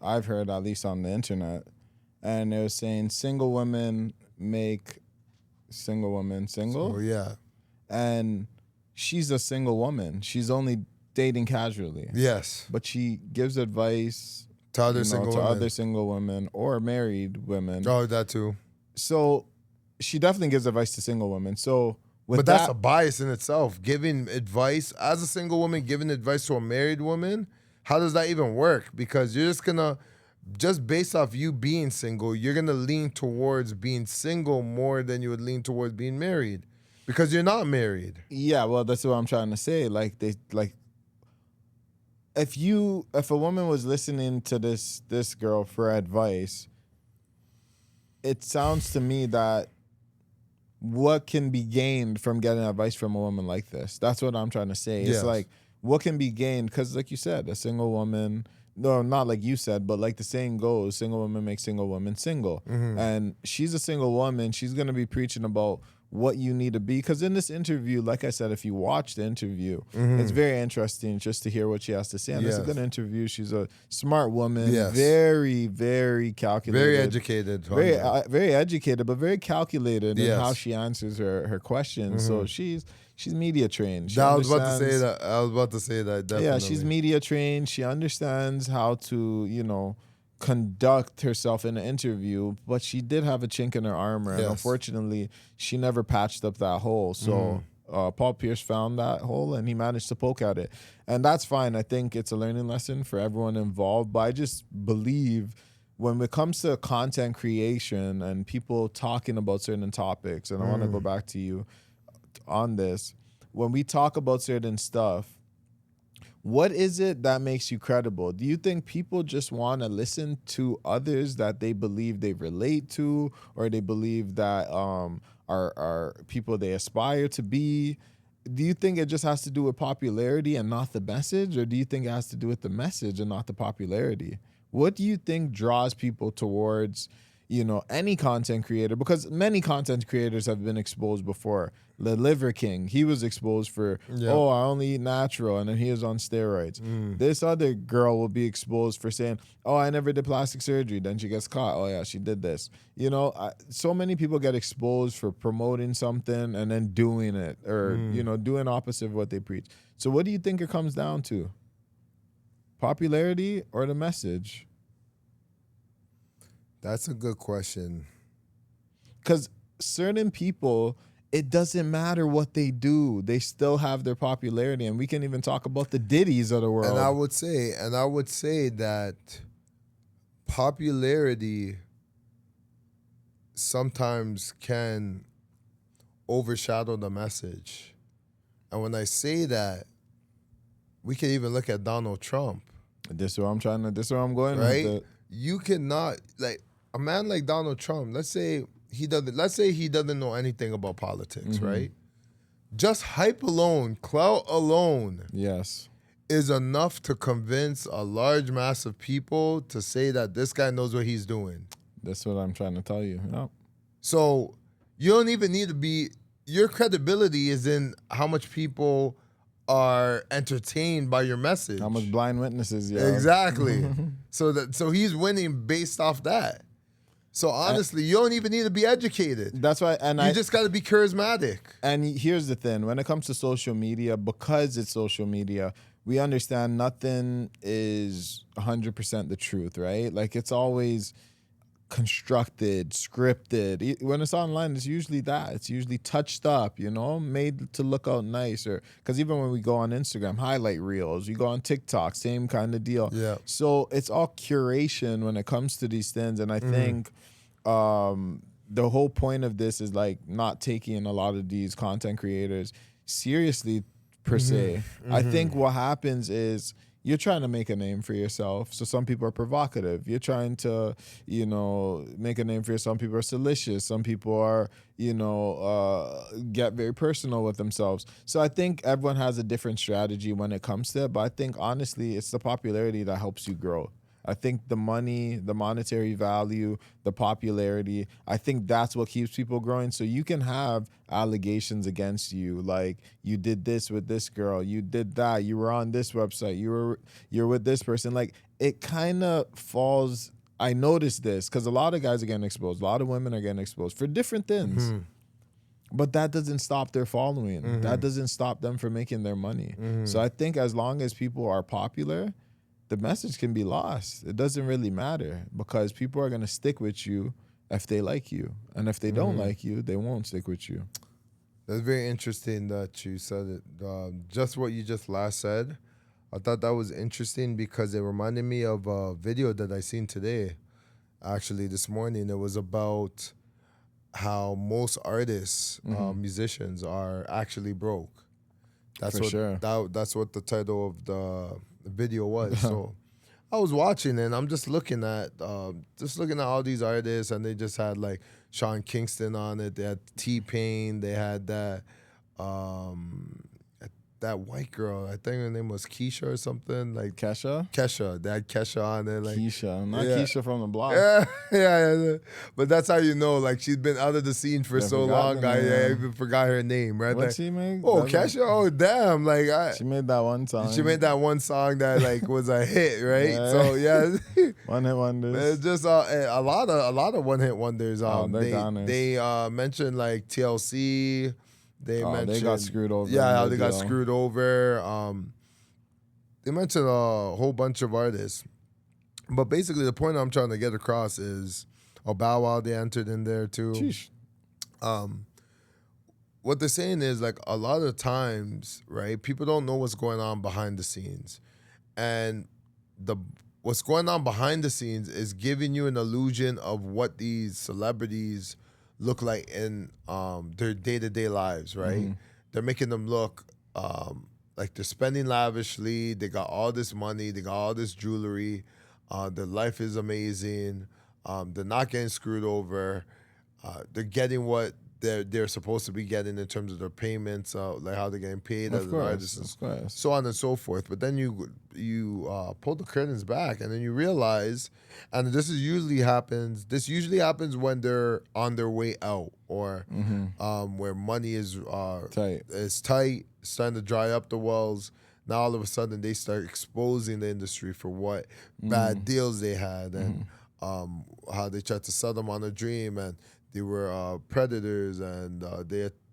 I've heard at least on the internet, and it was saying single women make single women single. Oh, yeah. And she's a single woman. She's only dating casually. Yes. But she gives advice To other you know, single to women. other single women or married women. Oh, that too. So she definitely gives advice to single women. So with But that, that's a bias in itself. Giving advice as a single woman, giving advice to a married woman, how does that even work? Because you're just based off you being single, you're gonna lean towards being single more than you would lean towards being married, because you're not married. yeah, well, that's what I'm trying to say. If a woman was listening to this girl for advice, it sounds to me that what can be gained from getting advice from a woman like this? That's what I'm trying to say. Yes. It's like, what can be gained? Because like you said, a single woman, no, not like you said, but like the saying goes, single women make single women single. And she's a single woman. She's going to be preaching about what you need to be. Because in this interview, like I said, if you watch the interview, it's very interesting just to hear what she has to say. And it's a good interview. She's a smart woman, very, very calculated. Very educated. Very educated, but very calculated in how she answers her questions. So she's media trained. I was about to say that. Definitely. Yeah, she's media trained. She understands how to, conduct herself in an interview, but she did have a chink in her armor, and unfortunately, she never patched up that hole. So Paul Pierce found that hole, and he managed to poke at it, and that's fine. I think it's a learning lesson for everyone involved. But I just believe when it comes to content creation and people talking about certain topics, and I want to go back to you on this, when we talk about certain stuff, what is it that makes you credible? Do you think people just want to listen to others that they believe they relate to, or they believe that are people they aspire to be? Do you think it just has to do with popularity and not the message, or do you think it has to do with the message and not the popularity? What do you think draws people towards, any content creator? Because many content creators have been exposed before. The Liver King, he was exposed for, I only eat natural, and then he was on steroids. This other girl will be exposed for saying, I never did plastic surgery. Then she gets caught. Oh, yeah, she did this. So many people get exposed for promoting something and then doing it, or, doing opposite of what they preach. So what do you think it comes down to? Popularity or the message? That's a good question. Because certain people, it doesn't matter what they do. They still have their popularity. And we can even talk about the Diddy's of the world. And I would say that popularity sometimes can overshadow the message. And when I say that, we can even look at Donald Trump. This is where I'm going right? with it. You cannot, a man like Donald Trump, let's say he doesn't know anything about politics, right? Just hype alone, clout alone, is enough to convince a large mass of people to say that this guy knows what he's doing. That's what I'm trying to tell you. Yep. So you don't even need to be, your credibility is in how much people are entertained by your message. How much blind witnesses, yeah. Exactly. So he's winning based off that. So honestly, you don't even need to be educated. That's why, you just got to be charismatic. And here's the thing: when it comes to social media, because it's social media, we understand nothing is 100% the truth, right? Like, it's always constructed, scripted. When it's online, it's usually that. It's usually touched up, made to look out nice. Or because even when we go on Instagram, highlight reels, you go on TikTok, same kind of deal. Yeah. So it's all curation when it comes to these things. And I think the whole point of this is not taking a lot of these content creators seriously per se. I think what happens is you're trying to make a name for yourself. So some people are provocative. You're trying to, make a name for yourself. Some people are salacious. Some people are, get very personal with themselves. So I think everyone has a different strategy when it comes to it. But I think, honestly, it's the popularity that helps you grow. I think the money, the monetary value, the popularity, I think that's what keeps people growing. So you can have allegations against you, like you did this with this girl, you did that, you were on this website, you're with this person. Like, it kind of falls. I noticed this because a lot of guys are getting exposed, a lot of women are getting exposed for different things. But that doesn't stop their following. That doesn't stop them from making their money. So I think as long as people are popular, the message can be lost. It doesn't really matter because people are going to stick with you if they like you. And if they don't like you, they won't stick with you. That's very interesting that you said it. Just what you just last said, I thought that was interesting because it reminded me of a video that I seen today, actually this morning. It was about how most artists, musicians, are actually broke. That's what the title of the video was. So I was watching and I'm just looking at all these artists, and they just had like Sean Kingston on it. They had T-Pain. They had that that white girl. I think her name was Keisha or something. Like Kesha? They had Kesha on there. Like Keisha. Not yeah. Keisha from the block. Yeah. But that's how you know, like, she's been out of the scene for so long. I even forgot her name, right? What's Like, she make? oh, Kesha? Oh, damn. Like, she made that one song. She made that one song that, like, was a hit, right? Yeah. So, yeah. One-hit wonders. It's just a lot of one-hit wonders. They mentioned, like, TLC. They mentioned... They got screwed over. Yeah, they got screwed over. They mentioned a whole bunch of artists. But basically, the point I'm trying to get across is... Bow Wow, they entered in there, too. Sheesh. What they're saying is, like, a lot of times, right, people don't know what's going on behind the scenes. And what's going on behind the scenes is giving you an illusion of what these celebrities look like in their day-to-day lives, right? Mm-hmm. They're making them look like they're spending lavishly. They got all this money. They got all this jewelry. Their life is amazing. They're not getting screwed over. They're getting what they're supposed to be getting in terms of their payments, like how they're getting paid as an artist, and so on and so forth. But then you pull the curtains back, and then you realize, and this usually happens when they're on their way out, or where money is tight, starting to dry up the wells. Now all of a sudden they start exposing the industry for what bad deals they had, and how they tried to sell them on a dream, and they were predators, and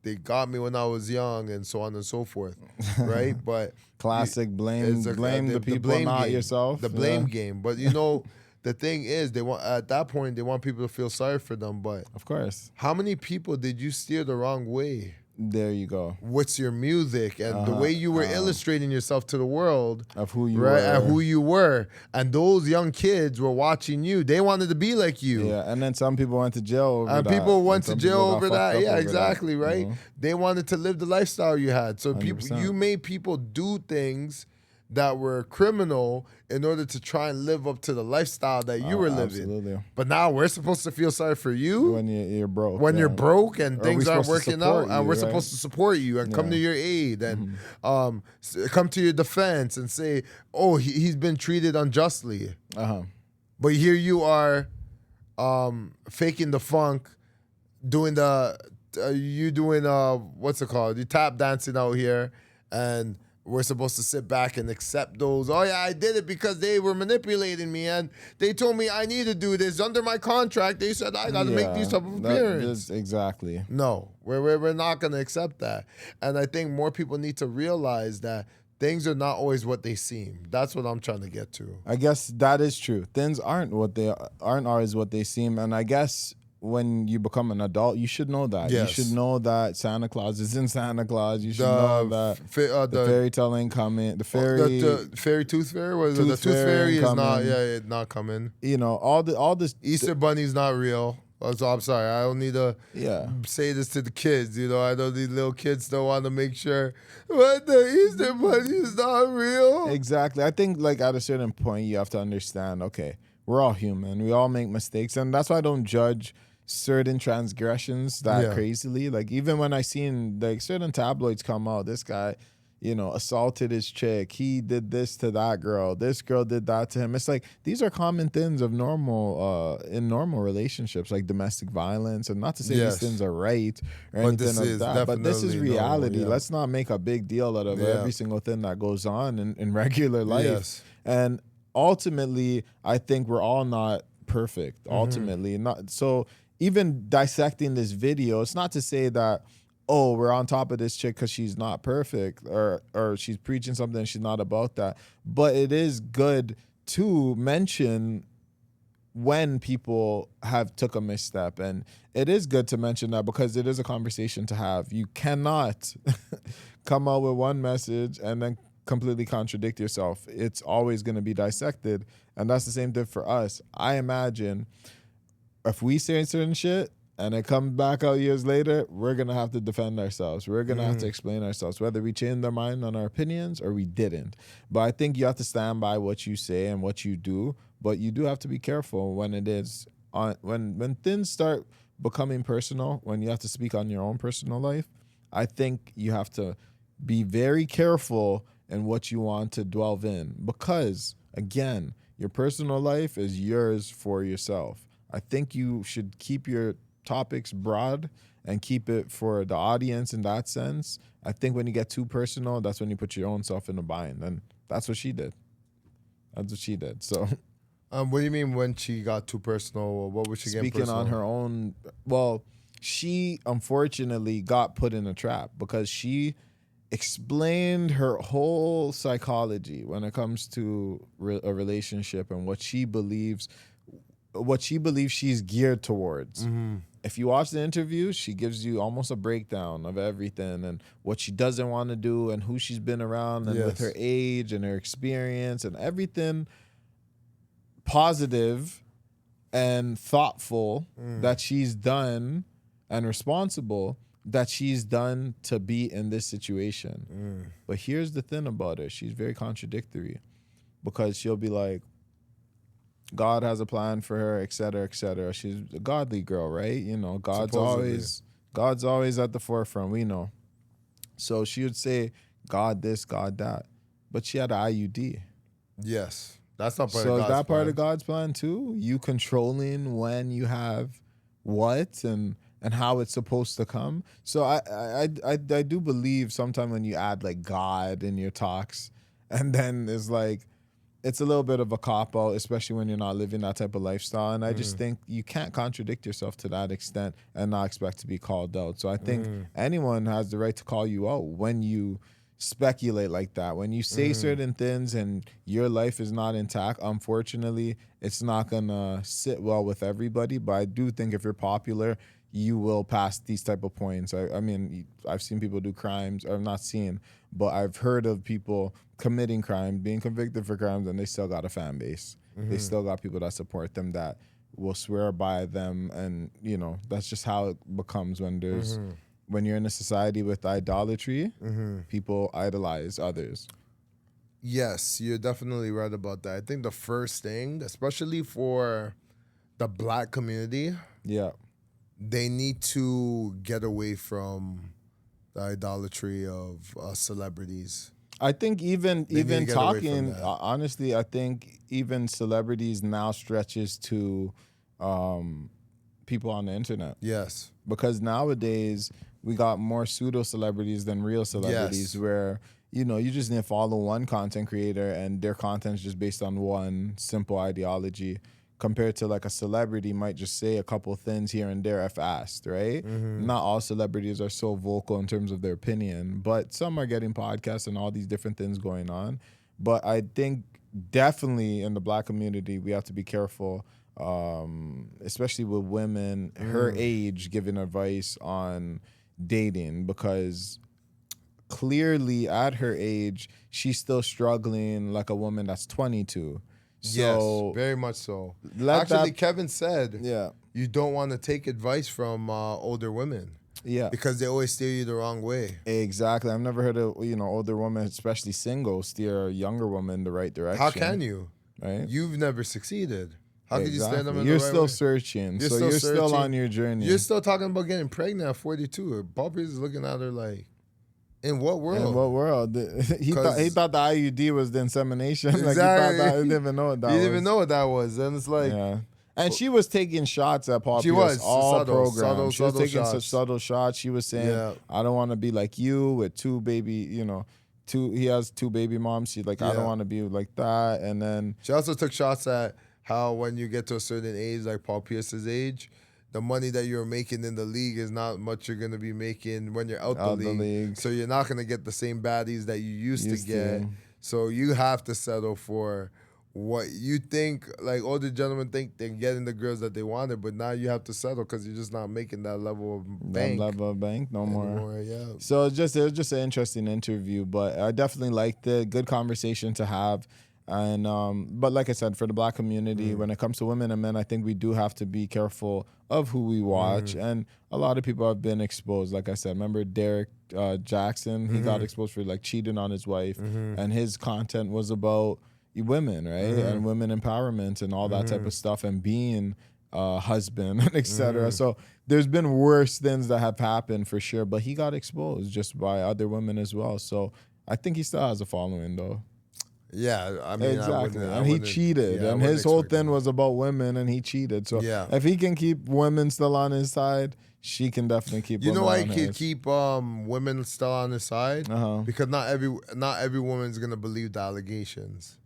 they got me when I was young, and so on and so forth, right? But classic blame the people, not yourself. The blame game. But you know, the thing is, at that point they want people to feel sorry for them. But of course, how many people did you steer the wrong way? There you go. What's your music and the way you were illustrating yourself to the world of who you were, and who you were, and those young kids were watching you. They wanted to be like you. Yeah, and then some people went to jail over that. And people went to jail over that. Yeah, exactly, that, right. You know? They wanted to live the lifestyle you had. So 100%. You made people do things that were criminal in order to try and live up to the lifestyle that you were living. Absolutely. But now we're supposed to feel sorry for you when you're broke. When you're broke and things aren't working out, and we're right? supposed to support you and come to your aid and come to your defense and say, "Oh, he's been treated unjustly." But here you are, faking the funk, doing what's it called? You tap dancing out here, and we're supposed to sit back and accept those. Oh, yeah, I did it because they were manipulating me, and they told me I need to do this. Under my contract, they said I got to make these type of appearances. Exactly. No, we're not going to accept that. And I think more people need to realize that things are not always what they seem. That's what I'm trying to get to. I guess that is true. Things aren't always what they seem, and I guess when you become an adult, you should know that. Yes. You should know that Santa Claus isn't Santa Claus. You should know that the fairy tale ain't coming. The fairy tooth fairy was the tooth fairy is not coming. You know, all this Easter bunny's not real. So I'm sorry. I don't need to say this to the kids. You know, I know these little kids still want to make sure what the Easter bunny is not real. Exactly. I think like at a certain point you have to understand, okay, we're all human. We all make mistakes, and that's why I don't judge certain transgressions that crazily. Like even when I seen like certain tabloids come out, this guy, you know, assaulted his chick. He did this to that girl. This girl did that to him. It's like these are common things of normal in normal relationships, like domestic violence. And not to say these things are right or anything like that, but this is reality. Normal, Let's not make a big deal out of every single thing that goes on in regular life. And ultimately, I think we're all not perfect. Ultimately, not so. Even dissecting this video, it's not to say that, oh, we're on top of this chick because she's not perfect or she's preaching something and she's not about that. But it is good to mention when people have took a misstep. And it is good to mention that because it is a conversation to have. You cannot come out with one message and then completely contradict yourself. It's always going to be dissected. And that's the same thing for us. I imagine if we say certain shit and it comes back out years later, we're going to have to defend ourselves. We're going to have to explain ourselves, whether we changed our mind on our opinions or we didn't. But I think you have to stand by what you say and what you do. But you do have to be careful when it is when things start becoming personal, when you have to speak on your own personal life. I think you have to be very careful in what you want to delve in, because again, your personal life is yours for yourself. I think you should keep your topics broad and keep it for the audience in that sense. I think when you get too personal, that's when you put your own self in a bind, and that's what she did. That's what she did. So, What do you mean when she got too personal? What was she getting speaking personal? on her own, well, she unfortunately got put in a trap because she explained her whole psychology when it comes to a relationship and what she believes she's geared towards. If you watch the interview, she gives you almost a breakdown of everything and what she doesn't want to do and who she's been around and with her age and her experience and everything positive and thoughtful that she's done and responsible that she's done to be in this situation. But here's the thing about her. She's very contradictory because she'll be like, God has a plan for her, et cetera, et cetera. She's a godly girl, right? You know, God's always at the forefront, we know. So she would say, God this, God that. But she had an IUD. Yes. That's not part So of is God's that plan. part of God's plan too? You controlling when you have what and how it's supposed to come. So I do believe sometimes when you add like God in your talks, and then it's like it's a little bit of a cop out, especially when you're not living that type of lifestyle. And I just think you can't contradict yourself to that extent and not expect to be called out. So I think anyone has the right to call you out when you speculate like that. When you say certain things and your life is not intact, unfortunately, it's not gonna sit well with everybody. But I do think if you're popular, you will pass these type of points. I mean, I've seen people do crimes. I've not seen, but I've heard of people committing crime, being convicted for crimes, and they still got a fan base. They still got people that support them that will swear by them. And, you know, that's just how it becomes when there's when you're in a society with idolatry, people idolize others. Yes, you're definitely right about that. I think the first thing, especially for the black community, Yeah. they need to get away from the idolatry of celebrities. I think even need to get away from talking, that. honestly, I think even celebrities now stretches to people on the internet. Yes. Because nowadays we got more pseudo celebrities than real celebrities. Yes. Where, you know, you just need to follow one content creator and their content is just based on one simple ideology, compared to like a celebrity might just say a couple things here and there if asked, right? Not all celebrities are so vocal in terms of their opinion, but some are getting podcasts and all these different things going on. But I think definitely in the black community, we have to be careful, especially with women her age giving advice on dating, because clearly at her age, she's still struggling like a woman that's 22. So yes, very much so. let Actually, that- Kevin said Yeah. you don't want to take advice from older women Yeah. because they always steer you the wrong way. Exactly. I've never heard of, you know, older women, especially single, steer a younger woman in the right direction. How can you? Right? You've never succeeded. How could you steer them in You're the right still way? searching. You're so still you're still searching. on your journey. You're still talking about getting pregnant at 42. Paul Pierce is looking at her like, in what world? In what world? He thought the IUD was the insemination. Like he Exactly. thought that, he didn't even know what that You was. didn't even know what that was. And it's like, Yeah. And she was taking shots at Paul She Pierce was, all subtle, program. She was subtle taking such shots. subtle shots. She was saying, Yeah. I don't want to be like you with two baby, you know, he has two baby moms. She's like, I don't Yeah. want to be like that. And then she also took shots at how when you get to a certain age, like Paul Pierce's age, the money that you're making in the league is not much you're going to be making when you're out the league. So you're not going to get the same baddies that you used to get. So you have to settle for what you think, like older gentlemen think they're getting the girls that they wanted, but now you have to settle because you're just not making that level of bank. That level of bank no more. Anymore, yeah. So it was just an interesting interview, but I definitely liked it. Good conversation to have. And but like I said, for the black community, when it comes to women and men, I think we do have to be careful of who we watch. And a lot of people have been exposed. Like I said, remember Derek Jackson? He got exposed for like cheating on his wife, and his content was about women, right? And women empowerment and all that type of stuff, and being husband, and etc. So there's been worse things that have happened for sure, but he got exposed just by other women as well. So I think he still has a following though. Yeah, I mean, Exactly. And he cheated. Yeah, and his whole thing was about women, and he cheated. So if he can keep women still on his side, she can definitely keep You know women why on he can his. keep women still on his side? Because not every woman's gonna believe the allegations.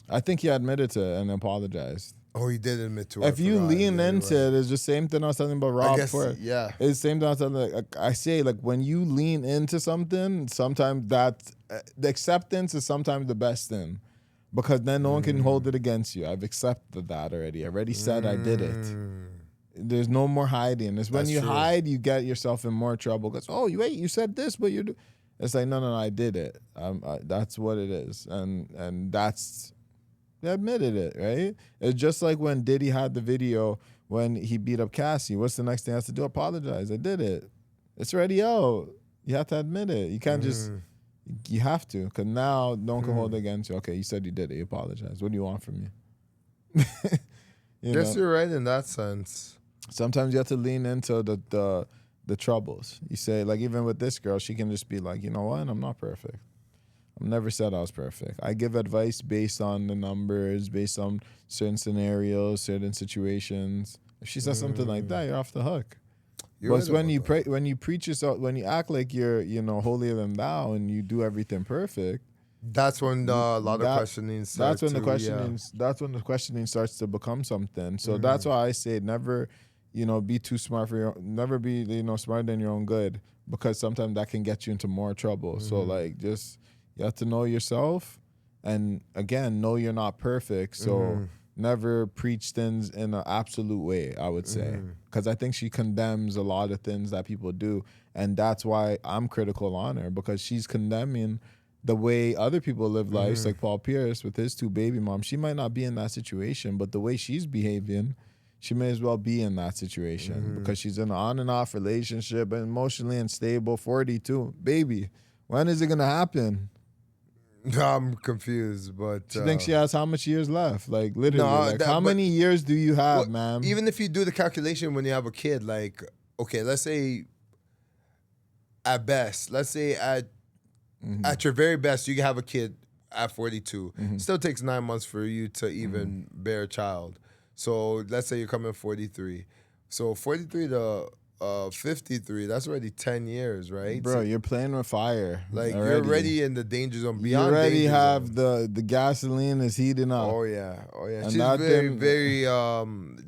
I think he admitted to it and apologized. Oh, he did admit to it. If you lean into it, it's the same thing I was talking about Rob before. Yeah. It's the same thing I was talking about. I say, like, when you lean into something, sometimes the acceptance is sometimes the best thing. Because then no one can hold it against you. I've accepted that already. I already said I did it. There's no more hiding. It's when you hide, you get yourself in more trouble. Because, oh, you said this, but you do. It's like, no, I did it. That's what it is. And that's... They admitted it, right? It's just like when Diddy had the video when he beat up Cassie. What's the next thing he has to do? Apologize. I did it. It's already out. You have to admit it. You can't just... You have to, because now no one can hold it against you. Okay, you said you did it. You apologize. What do you want from me? Guess you're right in that sense. Sometimes you have to lean into the troubles. You say, like, even with this girl, she can just be like, you know what? I'm not perfect. I've never said I was perfect. I give advice based on the numbers, based on certain scenarios, certain situations. If she says something like that, you're off the hook. But it's when you preach yourself, when you act like you're, holier than thou, and you do everything perfect. That's when a lot of questioning starts. That's when the questioning starts to become something. So that's why I say never, be too smart for your. Never be, smarter than your own good, because sometimes that can get you into more trouble. So you have to know yourself, and again, know you're not perfect. So. Never preach things in an absolute way, I would say. Because I think she condemns a lot of things that people do. And that's why I'm critical on her, because she's condemning the way other people live lives, like Paul Pierce with his 2 baby moms. She might not be in that situation, but the way she's behaving, she may as well be in that situation because she's in an on and off relationship, and emotionally unstable, 42. Baby, when is it going to happen? I'm confused, but... She thinks she has how much years left? Like, literally, how many years do you have, man? Even if you do the calculation when you have a kid, like, okay, let's say at best, at your very best, you can have a kid at 42. Still takes 9 months for you to even bear a child. So let's say you're coming 43. So 43 to 53, that's already 10 years, right? Bro, you're playing with fire. Like, you're already in the danger zone. Beyond you already have zone. the gasoline is heating up. Oh yeah. And she's very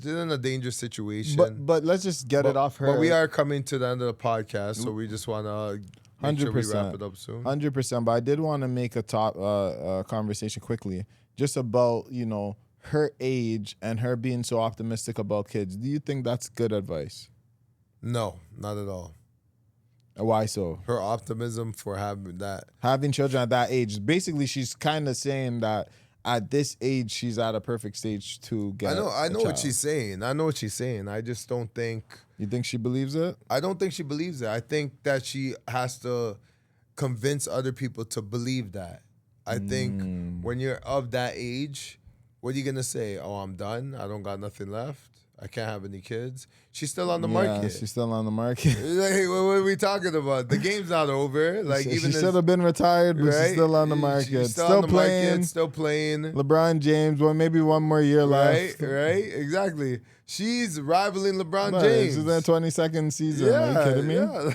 she's in a dangerous situation. But let's just get it off her. But we are coming to the end of the podcast, so we just want to make sure we wrap it up soon. 100%. But I did want to make a conversation quickly, just about her age and her being so optimistic about kids. Do you think that's good advice? No, not at all. Why so? Her optimism for having children at that age. Basically, she's kind of saying that at this age, she's at a perfect stage to get. I know what she's saying. I just don't think. You think she believes it? I don't think she believes it. I think that she has to convince other people to believe that. I think when you're of that age, what are you gonna say? Oh, I'm done. I don't got nothing left. I can't have any kids. She's still on the market. She's still on the market. Like, what are we talking about? The game's not over. Like, she should have been retired, but she's still on the market. She's still playing. Still playing. LeBron James, maybe one more year left. Right, exactly. She's rivaling LeBron James. She's in the 22nd season. Are you kidding me? Yeah.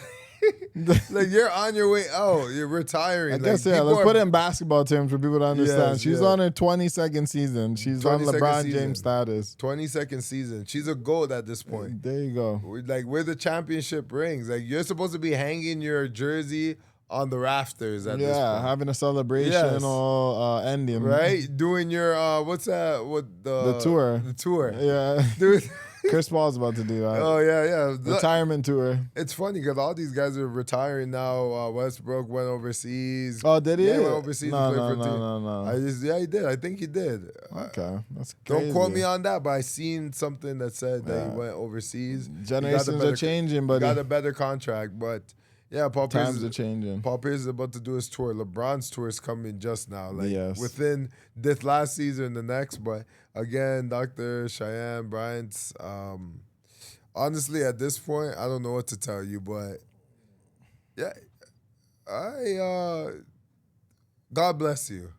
Like, you're on your way out. You're retiring. I guess, let's put it in basketball terms for people to understand. Yes, she's on her 22nd season. She's on LeBron James status. 22nd season. She's a GOAT at this point. There you go. We're the championship rings. Like, you're supposed to be hanging your jersey on the rafters at this point. Yeah, having a celebration or ending. Right? Doing your, what's that? The tour. The tour. Yeah. Dude. Chris Paul's about to do that. Oh, yeah. Retirement tour. It's funny because all these guys are retiring now. Westbrook went overseas. Oh, did he? Yeah, he went overseas. No. Yeah, he did. I think he did. Okay. That's crazy. Don't quote me on that, but I seen something that said that he went overseas. Generations are changing, buddy. Got a better contract, but Yeah, Paul Pierce Times are changing. Paul Pierce is about to do his tour. LeBron's tour is coming just now, like Yes. within this last season and the next. But again, Dr. Cheyenne Bryant, honestly, at this point, I don't know what to tell you, but yeah, God bless you.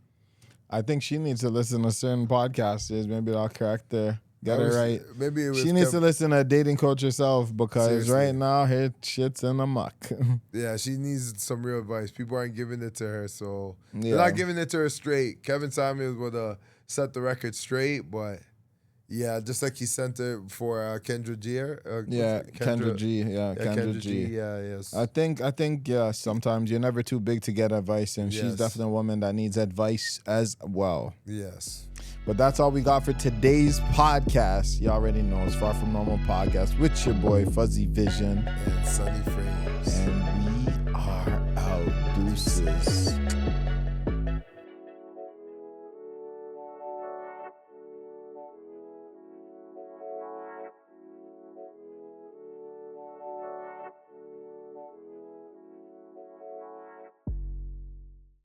I think she needs to listen to certain podcasters. Maybe I'll correct her. Get it right. Maybe it was She needs to listen to Dating Coach herself because Seriously. right now her shit's in a muck. Yeah, she needs some real advice. People aren't giving it to her, so Yeah. they're not giving it to her straight. Kevin Samuels would have set the record straight, but yeah, just like he sent it for Kendra G. Kendra G. Yeah, Kendra G. Yeah, yes. I think yeah, sometimes you're never too big to get advice, and she's Yes. definitely a woman that needs advice as well. Yes. But that's all we got for today's podcast. You already know it's Far From Normal Podcast with your boy Fuzzy Vision. And Sunny Frames. And we are out. Deuces.